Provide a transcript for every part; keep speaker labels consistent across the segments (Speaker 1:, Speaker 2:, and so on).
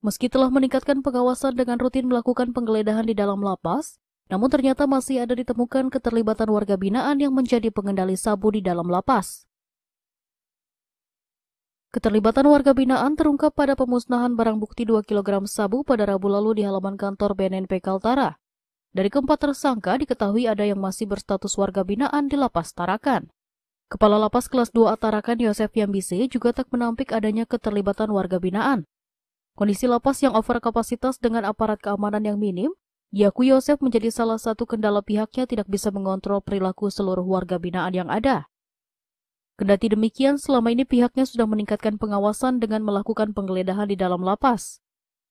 Speaker 1: Meski telah meningkatkan pengawasan dengan rutin melakukan penggeledahan di dalam lapas, namun ternyata masih ada ditemukan keterlibatan warga binaan yang menjadi pengendali sabu di dalam lapas. Keterlibatan warga binaan terungkap pada pemusnahan barang bukti 2 kg sabu pada Rabu lalu di halaman kantor BNNP Kaltara. Dari keempat tersangka diketahui ada yang masih berstatus warga binaan di Lapas Tarakan. Kepala Lapas Kelas 2 Tarakan Yosef Yambise juga tak menampik adanya keterlibatan warga binaan. Kondisi lapas yang over kapasitas dengan aparat keamanan yang minim, diakui Yosef menjadi salah satu kendala pihaknya tidak bisa mengontrol perilaku seluruh warga binaan yang ada. Kendati demikian, selama ini pihaknya sudah meningkatkan pengawasan dengan melakukan penggeledahan di dalam lapas.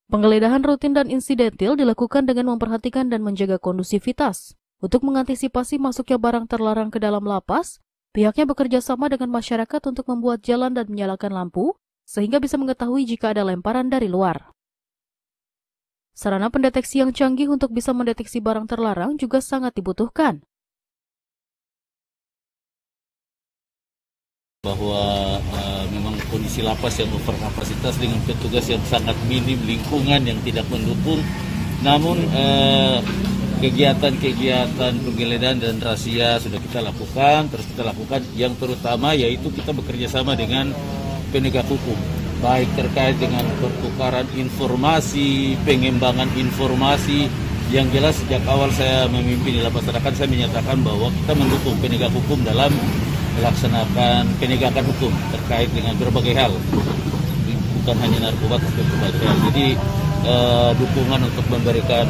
Speaker 1: Penggeledahan rutin dan insidentil dilakukan dengan memperhatikan dan menjaga kondusivitas. Untuk mengantisipasi masuknya barang terlarang ke dalam lapas, pihaknya bekerja sama dengan masyarakat untuk membuat jalan dan menyalakan lampu, sehingga bisa mengetahui jika ada lemparan dari luar. Sarana pendeteksi yang canggih untuk bisa mendeteksi barang terlarang juga sangat dibutuhkan.
Speaker 2: Bahwa memang kondisi lapas yang overkapasitas dengan petugas yang sangat minim, lingkungan yang tidak mendukung. Namun kegiatan-kegiatan penggeledahan dan razia sudah kita lakukan, terus kita lakukan yang terutama yaitu kita bekerja sama dengan penegak hukum, baik terkait dengan pertukaran informasi, pengembangan informasi. Yang jelas sejak awal saya memimpin di Lapas Tarakan, saya menyatakan bahwa kita mendukung penegak hukum dalam melaksanakan penegakan hukum terkait dengan berbagai hal, bukan hanya narkoba, tapi berbagai hal. Jadi dukungan untuk memberikan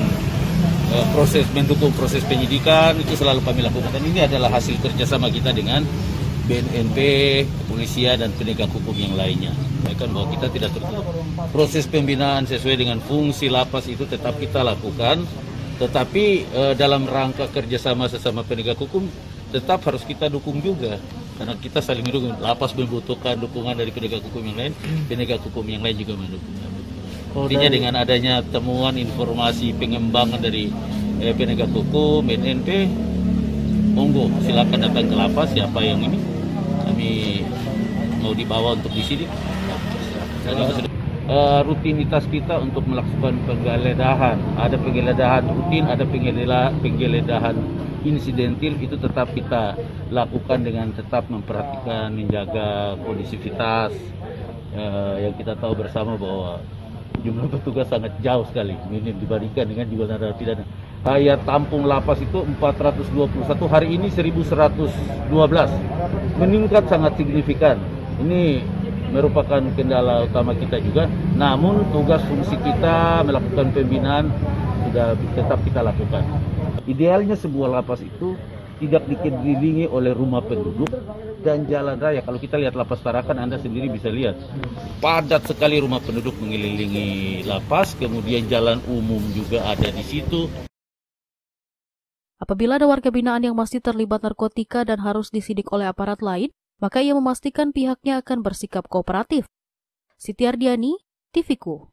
Speaker 2: mendukung proses penyidikan itu selalu kami lakukan. Dan ini adalah hasil kerjasama kita dengan BNNP, kepolisian, dan penegak hukum yang lainnya. Mereka bahwa kita tidak tertutup. Proses pembinaan sesuai dengan fungsi lapas itu tetap kita lakukan, tetapi dalam rangka kerjasama sesama penegak hukum tetap harus kita dukung juga, karena kita saling mendukung. Lapas membutuhkan dukungan dari penegak hukum yang lain, penegak hukum yang lain juga mendukung. Intinya dengan adanya temuan informasi pengembangan dari penegak hukum, BNNP, monggo silakan datang ke lapas. Siapa yang ini kami mau dibawa untuk disidik. Rutinitas kita untuk melakukan penggeledahan, ada penggeledahan rutin, ada penggeledahan insidentil, itu tetap kita lakukan dengan tetap memperhatikan, menjaga kondisivitas. Yang kita tahu bersama bahwa jumlah petugas sangat jauh sekali minim dibandingkan dengan jumlah narapidana. Daya tampung lapas itu 421, hari ini 1112, meningkat sangat signifikan. Ini merupakan kendala utama kita juga, namun tugas fungsi kita melakukan pembinaan sudah tetap kita lakukan. Idealnya sebuah lapas itu tidak dikelilingi oleh rumah penduduk dan jalan raya. Kalau kita lihat Lapas Tarakan, Anda sendiri bisa lihat padat sekali rumah penduduk mengelilingi lapas, kemudian jalan umum juga ada di situ.
Speaker 1: Apabila ada warga binaan yang masih terlibat narkotika dan harus disidik oleh aparat lain, maka ia memastikan pihaknya akan bersikap kooperatif. Siti Ardiani, TVku.